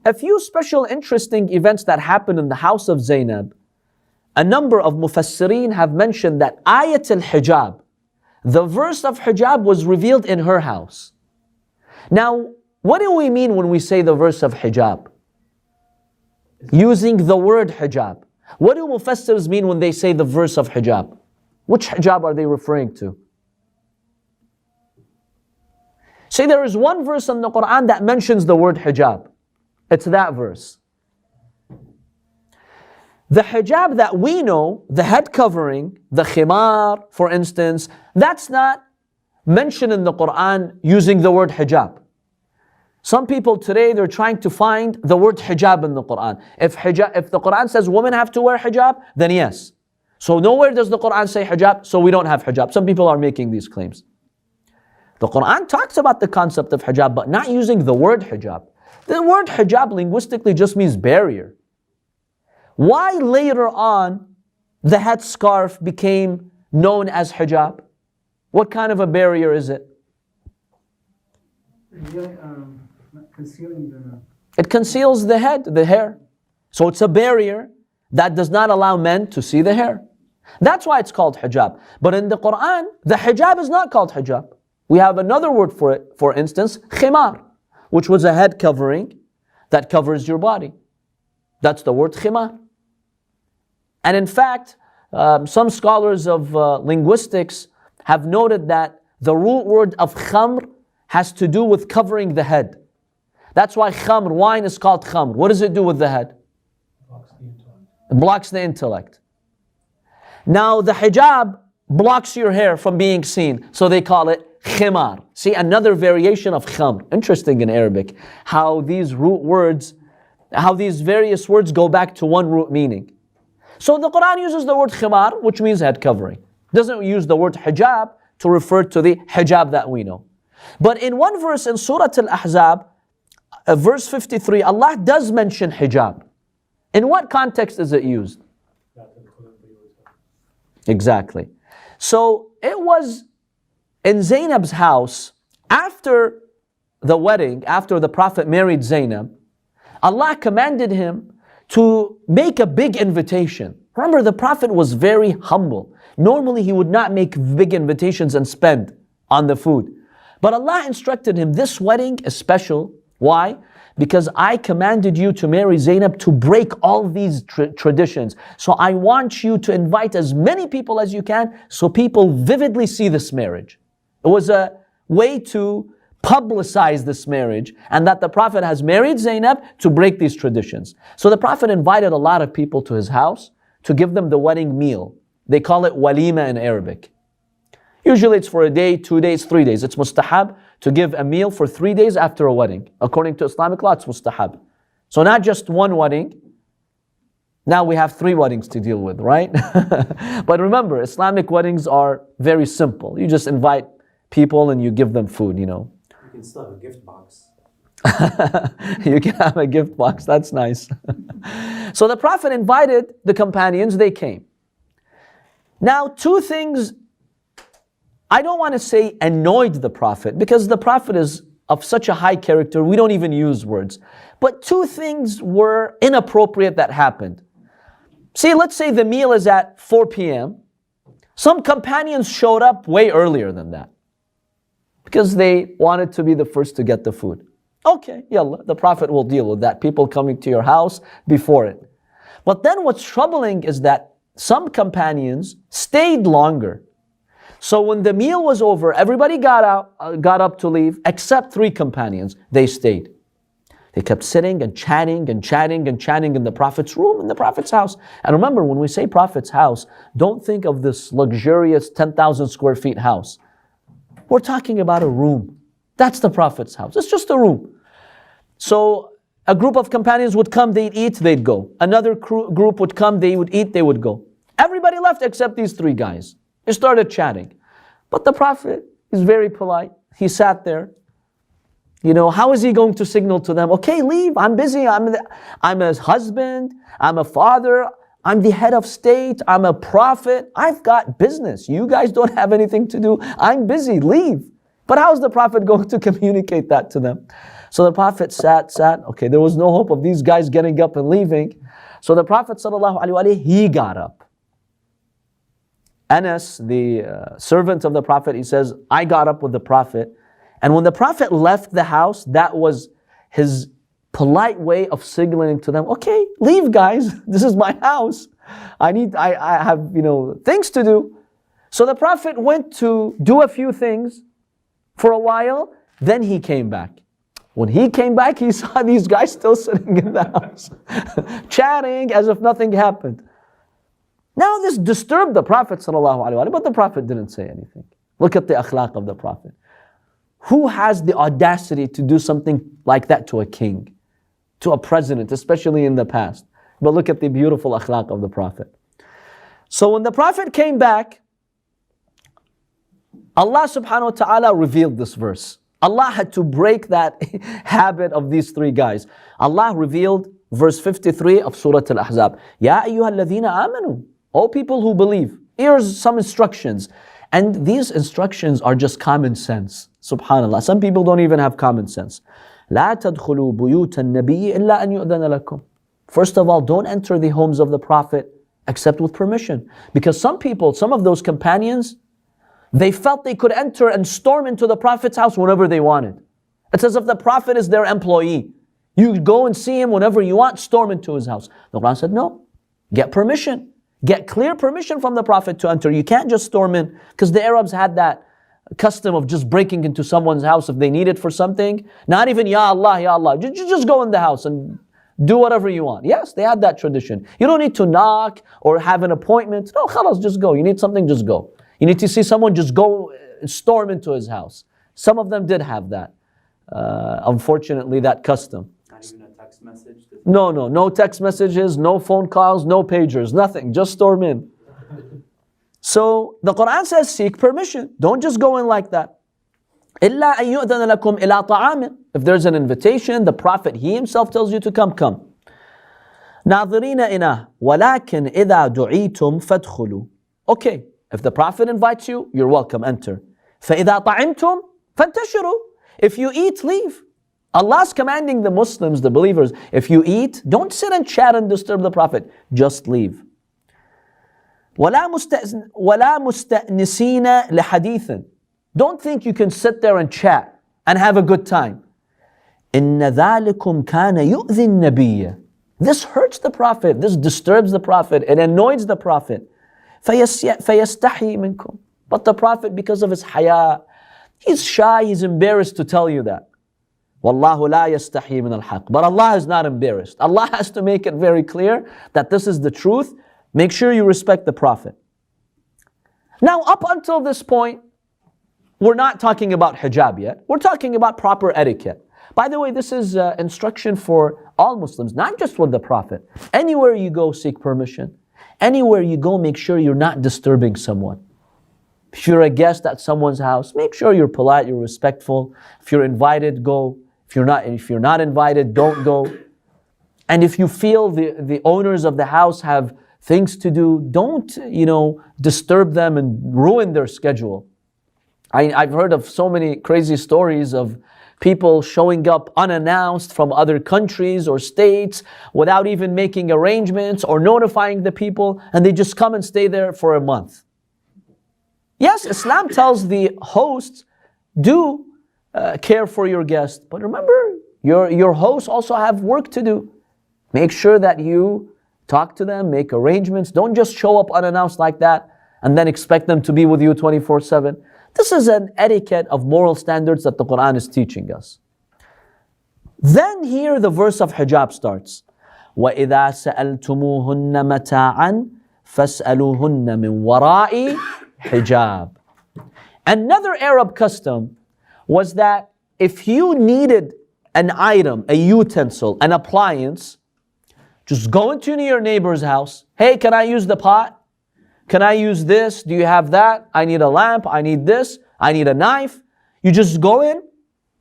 a few special interesting events that happened in the house of Zainab. A number of mufassirin have mentioned that Ayat al-Hijab, the verse of hijab, was revealed in her house. Now, what do we mean when we say the verse of hijab? Using the word hijab. What do mufassirs mean when they say the verse of hijab? Which hijab are they referring to? Say there is one verse in the Quran that mentions the word hijab. It's that verse. The hijab that we know, the head covering, the khimar, for instance, that's not mentioned in the Quran using the word hijab. Some people today, they're trying to find the word hijab in the Quran. If the Quran says women have to wear hijab, then yes. So nowhere does the Quran say hijab, so we don't have hijab. Some people are making these claims. The Quran talks about the concept of hijab, but not using the word hijab. The word hijab linguistically just means barrier. Why later on the headscarf became known as hijab? What kind of a barrier is it? It conceals the head, the hair. So it's a barrier that does not allow men to see the hair. That's why it's called hijab. But in the Quran, the hijab is not called hijab. We have another word for it, for instance, khimar, which was a head covering that covers your body. That's the word khimar. And in fact, some scholars of linguistics have noted that the root word of khamr has to do with covering the head. That's why khamr, wine, is called khamr. What does it do with the head? It blocks the intellect. Now the hijab blocks your hair from being seen, so they call it khimar. See, another variation of khamr. Interesting in Arabic, how these root words, how these various words go back to one root meaning. So the Quran uses the word khimar, which means head covering. It doesn't use the word hijab to refer to the hijab that we know. But in one verse in Surah Ahzaab, verse 53, Allah does mention hijab. In what context is it used? Exactly. So it was in Zainab's house, after the wedding, after the Prophet married Zainab, Allah commanded him to make a big invitation. Remember, the Prophet was very humble. Normally he would not make big invitations and spend on the food. But Allah instructed him, this wedding is special. Why? Because I commanded you to marry Zainab to break all these traditions. So I want you to invite as many people as you can so people vividly see this marriage. It was a way to publicize this marriage and that the Prophet has married Zainab to break these traditions. So the Prophet invited a lot of people to his house to give them the wedding meal. They call it walima in Arabic. Usually it's for a day, 2 days, 3 days. It's mustahab to give a meal for 3 days after a wedding. According to Islamic law, it's mustahab. So not just one wedding. Now we have 3 weddings to deal with, right? But remember, Islamic weddings are very simple. You just invite people and you give them food, you know. You can still have a gift box. You can have a gift box, that's nice. So the Prophet invited the companions, they came. Now 2 things, I don't want to say annoyed the Prophet, because the Prophet is of such a high character, we don't even use words. But 2 things were inappropriate that happened. See, let's say the meal is at 4 p.m. Some companions showed up way earlier than that, because they wanted to be the first to get the food. Okay, yallah, the Prophet will deal with that, people coming to your house before it. But then what's troubling is that some companions stayed longer. So when the meal was over, everybody got up to leave, except 3 companions. They stayed. They kept sitting and chatting and chatting and chatting in the Prophet's room, in the Prophet's house. And remember, when we say Prophet's house, don't think of this luxurious 10,000 square feet house. We're talking about a room. That's the Prophet's house. It's just a room. So a group of companions would come, they'd eat, they'd go. Another group would come, they would eat, they would go. Everybody left except these 3 guys. They started chatting. But the Prophet is very polite. He sat there. You know, how is he going to signal to them, okay, leave, I'm busy, I'm a husband, I'm a father, I'm the head of state, I'm a prophet, I've got business. You guys don't have anything to do. I'm busy, leave. But how is the Prophet going to communicate that to them? So the Prophet sat. Okay, there was no hope of these guys getting up and leaving. So the Prophet ﷺ, he got up. Anas, the servant of the Prophet, he says, I got up with the Prophet. And when the Prophet left the house, that was his polite way of signaling to them, okay, leave guys, this is my house. I have, things to do. So the Prophet went to do a few things for a while, then he came back. When he came back, he saw these guys still sitting in the house, chatting as if nothing happened. Now this disturbed the Prophet ﷺ, but the Prophet didn't say anything. Look at the akhlaq of the Prophet. Who has the audacity to do something like that to a king, to a president, especially in the past? But look at the beautiful akhlaq of the Prophet. So when the Prophet came back, Allah subhanahu wa ta'ala revealed this verse. Allah had to break that habit of these three guys. Allah revealed verse 53 of Surah Ahzaab. Ya ayyuhalladhina amanu. All people who believe. Here's some instructions. And these instructions are just common sense. Subhanallah. Some people don't even have common sense. لا تدخلوا بيوت النبي إلا أن يؤذن لكم. First of all, don't enter the homes of the Prophet except with permission. Because some of those companions, they felt they could enter and storm into the Prophet's house whenever they wanted. It's as if the Prophet is their employee. You go and see him whenever you want, storm into his house. The Quran said, no, get permission. Get clear permission from the Prophet to enter. You can't just storm in, because the Arabs had that custom of just breaking into someone's house if they need it for something. Not even, Ya Allah, Ya Allah. Just go in the house and do whatever you want. Yes, they had that tradition. You don't need to knock or have an appointment. No, khalas, just go. You need something, just go. You need to see someone, just go storm into his house. Some of them did have that. Unfortunately, that custom. Not even a text message? No text messages, no phone calls, no pagers, nothing. Just storm in. So the Quran says seek permission. Don't just go in like that. إِلَّا أَن يُؤْذَنَ لَكُمْ إِلَىٰ طَعَامٍ. If there's an invitation, the Prophet, he himself tells you to come. نَاظِرِينَ إِنَا وَلَكِنْ إِذَا دُعِيتُمْ فَادْخُلُوا. Okay, if the Prophet invites you, you're welcome, enter. فَإِذَا طَعِمْتُمْ فَانْتَشِرُوا. If you eat, leave. Allah's commanding the Muslims, the believers, if you eat, don't sit and chat and disturb the Prophet. Just leave. وَلَا مُسْتَأْنِسِينَ لِحَدِيثٍ. Don't think you can sit there and chat and have a good time. إِنَّ ذَلِكُمْ كَانَ يُؤْذِي النَّبِيَّ. This hurts the Prophet. This disturbs the Prophet. It annoys the Prophet. فَيَسْتَحِي مِنْكُمْ. But the Prophet, because of his haya, he's shy, he's embarrassed to tell you that. وَاللَّهُ لَا يَسْتَحِي مِنَ الْحَقِّ. But Allah is not embarrassed. Allah has to make it very clear that this is the truth. Make sure you respect the Prophet. Now, up until this point, we're not talking about hijab yet. We're talking about proper etiquette. By the way, this is instruction for all Muslims, not just with the Prophet. Anywhere you go, seek permission. Anywhere you go, make sure you're not disturbing someone. If you're a guest at someone's house, make sure you're polite, you're respectful. If you're invited, go. If you're not invited, don't go. And if you feel the owners of the house have things to do, don't, disturb them and ruin their schedule. I've heard of so many crazy stories of people showing up unannounced from other countries or states without even making arrangements or notifying the people, and they just come and stay there for a month. Yes, Islam tells the hosts, do care for your guests, but remember, your hosts also have work to do. Make sure that you talk to them, make arrangements. Don't just show up unannounced like that and then expect them to be with you 24/7. This is an etiquette of moral standards that the Quran is teaching us. Then here the verse of hijab starts. وَإِذَا سَأَلْتُمُوهُنَّ مَتَاعًا فَاسْأَلُوهُنَّ مِنْ وَرَاءِ hijab. Another Arab custom was that if you needed an item, a utensil, an appliance, just go into your neighbor's house. Hey, can I use the pot? Can I use this? Do you have that? I need a lamp. I need this. I need a knife. You just go in,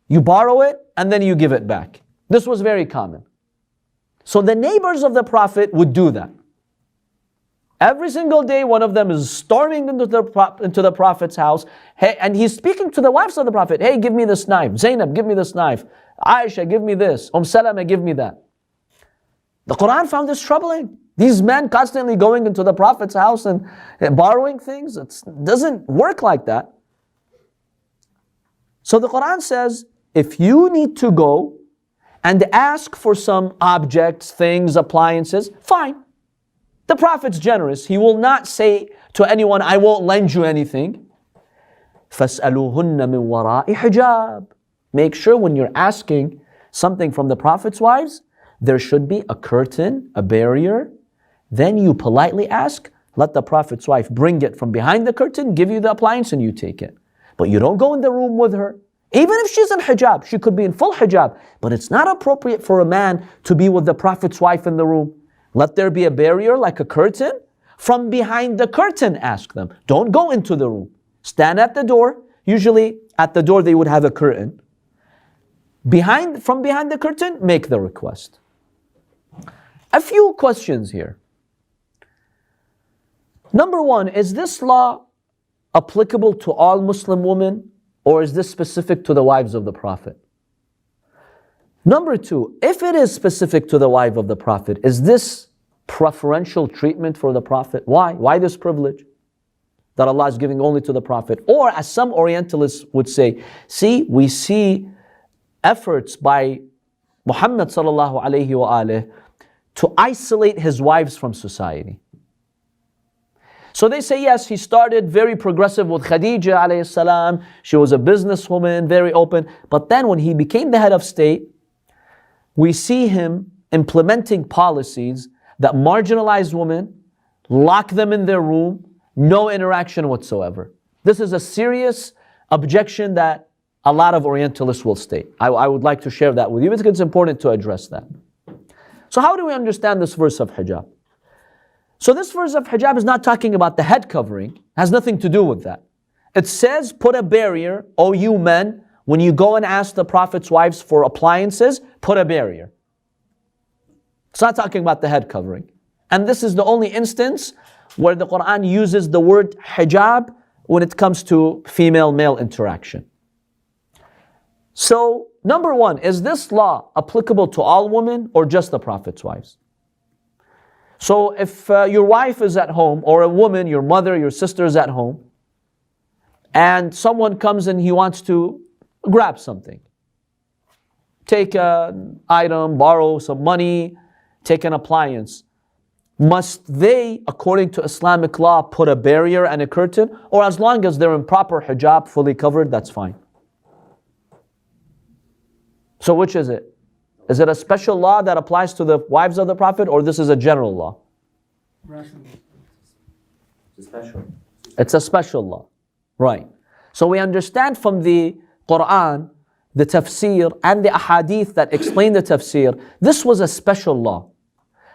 you borrow it, and then you give it back. This was very common. So the neighbors of the Prophet would do that. Every single day, one of them is storming into the Prophet's house. Hey, and he's speaking to the wives of the Prophet. Hey, give me this knife. Zainab, give me this knife. Aisha, give me this. Salama, give me that. The Quran found this troubling. These men constantly going into the Prophet's house and borrowing things. It doesn't work like that. So the Quran says, if you need to go and ask for some objects, things, appliances, fine. The Prophet's generous. He will not say to anyone, I won't lend you anything. فَاسْأَلُوهُنَّ مِنْ وَرَاءِ حِجَابٍ. Make sure when you're asking something from the Prophet's wives, there should be a curtain, a barrier. Then you politely ask, let the Prophet's wife bring it from behind the curtain, give you the appliance and you take it. But you don't go in the room with her. Even if she's in hijab, she could be in full hijab. But it's not appropriate for a man to be with the Prophet's wife in the room. Let there be a barrier like a curtain. From behind the curtain, ask them. Don't go into the room. Stand at the door. Usually at the door they would have a curtain. From behind the curtain, make the request. A few questions here. Number one, is this law applicable to all Muslim women, or is this specific to the wives of the Prophet? Number two, if it is specific to the wife of the Prophet, is this preferential treatment for the Prophet? Why? Why this privilege that Allah is giving only to the Prophet? Or as some Orientalists would say, see, we see efforts by Muhammad sallallahu alayhi wa alayhi to isolate his wives from society. So they say, yes, he started very progressive with Khadija alayhi salam. She was a businesswoman, very open. But then when he became the head of state, we see him implementing policies that marginalize women, lock them in their room, no interaction whatsoever. This is a serious objection that a lot of Orientalists will state. I would like to share that with you because it's important to address that. So how do we understand this verse of hijab? So this verse of hijab is not talking about the head covering. It has nothing to do with that. It says, put a barrier, O you men, when you go and ask the Prophet's wives for appliances, put a barrier. It's not talking about the head covering. And this is the only instance where the Quran uses the word hijab when it comes to female-male interaction. So, number one, is this law applicable to all women or just the Prophet's wives? So if your wife is at home, or a woman, your mother, your sister is at home, and someone comes and he wants to grab something, take an item, borrow some money, take an appliance, must they, according to Islamic law, put a barrier and a curtain? Or as long as they're in proper hijab, fully covered, that's fine? So which is it? Is it a special law that applies to the wives of the Prophet, or this is a general law? It's special. It's a special law. Right. So we understand from the Quran, the tafsir, and the ahadith that explain the tafsir, this was a special law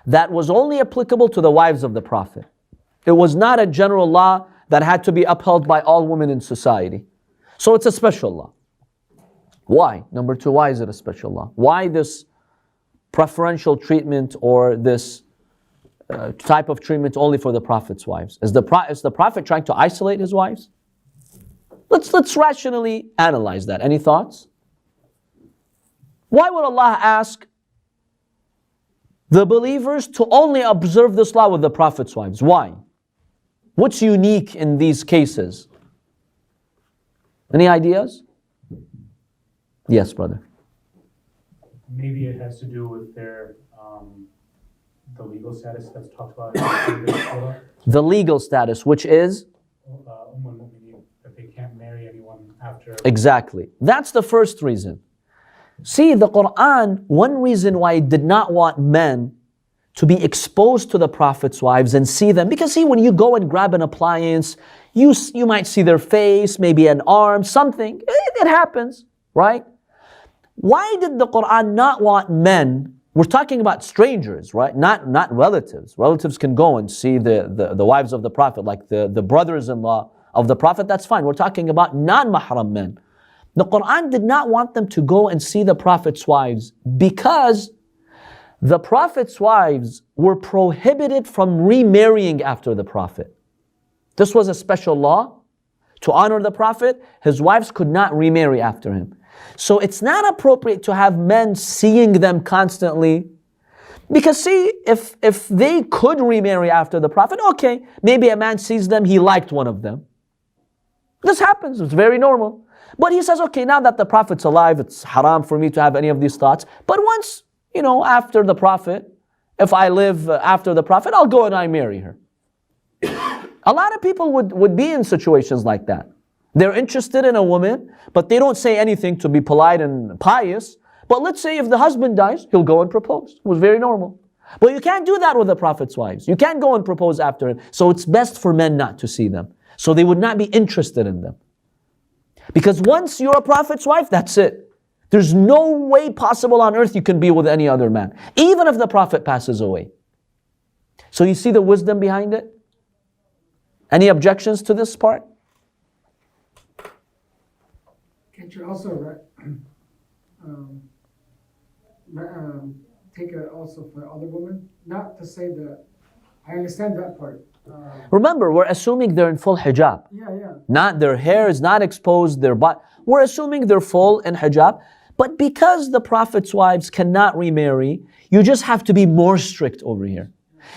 that was only applicable to the wives of the Prophet. It was not a general law that had to be upheld by all women in society. So it's a special law. Why? Number two, why is it a special law? Why this preferential treatment or this type of treatment only for the Prophet's wives? Is the Prophet trying to isolate his wives? Let's rationally analyze that. Any thoughts? Why would Allah ask the believers to only observe this law with the Prophet's wives? Why? What's unique in these cases? Any ideas? Yes, brother. Maybe it has to do with their the legal status that's talked about in the Surah. The legal status, which is? That they can't marry anyone after. Exactly. That's the first reason. See, the Quran, one reason why it did not want men to be exposed to the Prophet's wives and see them, because see, when you go and grab an appliance, you might see their face, maybe an arm, something. It happens, right? Why did the Quran not want men? We're talking about strangers, right? Not relatives. Relatives can go and see the wives of the Prophet, like the brothers-in-law of the Prophet, that's fine. We're talking about non-mahram men. The Quran did not want them to go and see the Prophet's wives because the Prophet's wives were prohibited from remarrying after the Prophet. This was a special law to honor the Prophet. His wives could not remarry after him. So it's not appropriate to have men seeing them constantly. Because see, if they could remarry after the Prophet, okay, maybe a man sees them, he liked one of them. This happens, it's very normal. But he says, okay, now that the Prophet's alive, it's haram for me to have any of these thoughts. But once, after the Prophet, if I live after the Prophet, I'll go and I marry her. A lot of people would be in situations like that. They're interested in a woman, but they don't say anything to be polite and pious. But let's say if the husband dies, he'll go and propose. It was very normal. But you can't do that with the Prophet's wives. You can't go and propose after him. So it's best for men not to see them. So they would not be interested in them. Because once you're a Prophet's wife, that's it. There's no way possible on earth you can be with any other man, even if the Prophet passes away. So you see the wisdom behind it? Any objections to this part? Can't you also take it also for other women? Not to say that, I understand that part. Remember, we're assuming they're in full hijab. Yeah. Not their hair is not exposed, their body. We're assuming they're full in hijab. But because the Prophet's wives cannot remarry, you just have to be more strict over here.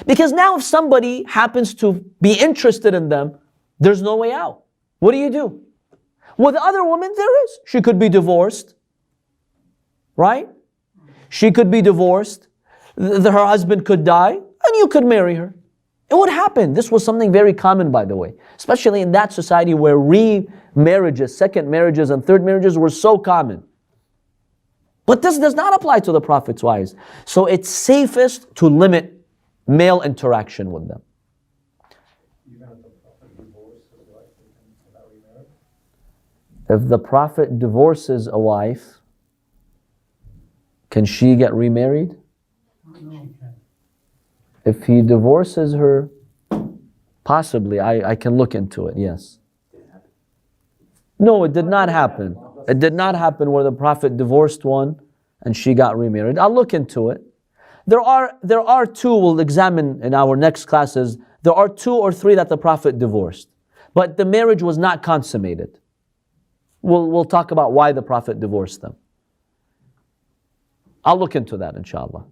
Because now if somebody happens to be interested in them, there's no way out. What do? With other women, there is. She could be divorced, right? She could be divorced. Her husband could die, and you could marry her. It would happen. This was something very common, by the way, especially in that society where remarriages, second marriages, and third marriages were so common. But this does not apply to the Prophet's wives. So it's safest to limit male interaction with them. Even if the Prophet divorced his wife, they cannot remarry? If the Prophet divorces a wife, can she get remarried? She can. If he divorces her, possibly, I can look into it, yes. No, it did not happen. It did not happen where the Prophet divorced one and she got remarried. I'll look into it. There are two, we'll examine in our next classes, there are 2 or 3 that the Prophet divorced. But the marriage was not consummated. We'll talk about why the Prophet divorced them. I'll look into that, inshallah.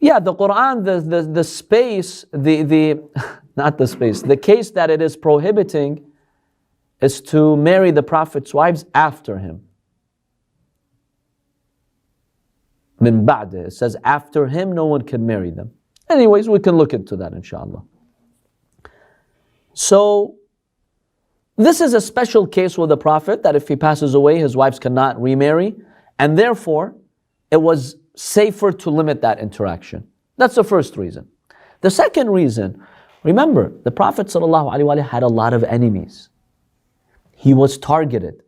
Yeah, the Quran, the space, not the space, the case that it is prohibiting is to marry the Prophet's wives after him. Min ba'dih. It says after him no one can marry them. Anyways, we can look into that, inshallah. So, this is a special case with the Prophet that if he passes away, his wives cannot remarry, and therefore, it was safer to limit that interaction. That's the first reason. The second reason, remember, the Prophet ﷺ had a lot of enemies. He was targeted.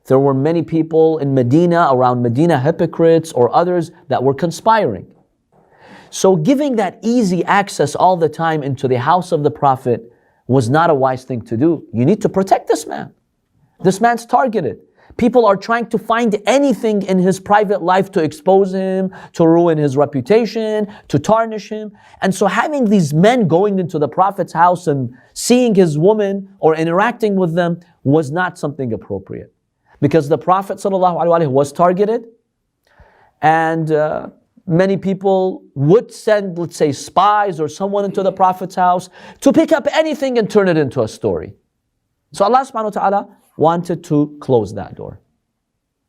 There were many people in Medina, around Medina, hypocrites or others that were conspiring. So giving that easy access all the time into the house of the Prophet was not a wise thing to do. You need to protect this man. This man's targeted. People are trying to find anything in his private life to expose him, to ruin his reputation, to tarnish him. And so having these men going into the Prophet's house and seeing his woman or interacting with them was not something appropriate. Because the Prophet ﷺ was targeted, and many people would send, let's say, spies or someone into the Prophet's house to pick up anything and turn it into a story. So Allah subhanahu wa ta'ala wanted to close that door.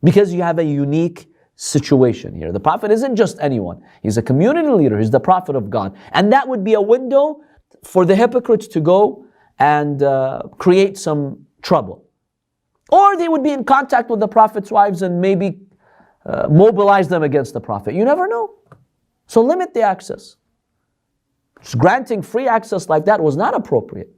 Because you have a unique situation here. The Prophet isn't just anyone. He's a community leader. He's the Prophet of God. And that would be a window for the hypocrites to go and create some trouble. Or they would be in contact with the Prophet's wives and maybe mobilize them against the Prophet. You never know. So limit the access. Just granting free access like that was not appropriate.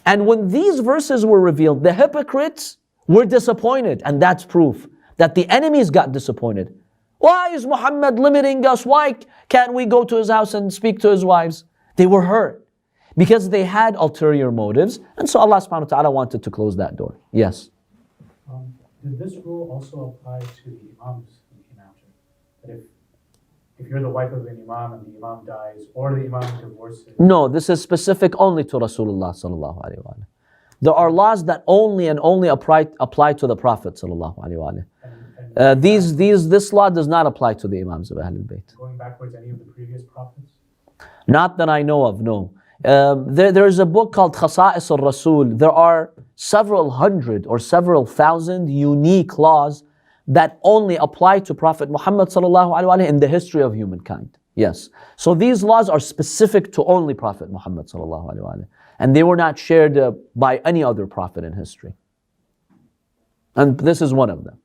And when these verses were revealed, the hypocrites were disappointed, and that's proof that the enemies got disappointed. Why is Muhammad limiting us? Why can't we go to his house and speak to his wives? They were hurt because they had ulterior motives, and so Allah subhanahu wa ta'ala wanted to close that door. Yes? Did this rule also apply to the imams who came after? That if you're the wife of an imam and the imam dies, or the imam divorces? No, this is specific only to Rasulullah sallallahu alaihi wasallam. There are laws that only and only apply to the Prophet sallallahu alaihi wasallam. And This law does not apply to the Imams of Ahlul Bayt. going backwards, any of the previous prophets? Not that I know of, no. There is a book called Khasa'is al-Rasul. There are several hundred or several thousand unique laws that only apply to Prophet Muhammad sallallahu alaihi wasallam in the history of humankind. Yes. So these laws are specific to only Prophet Muhammad sallallahu alaihi wasallam, and they were not shared by any other prophet in history. And this is one of them.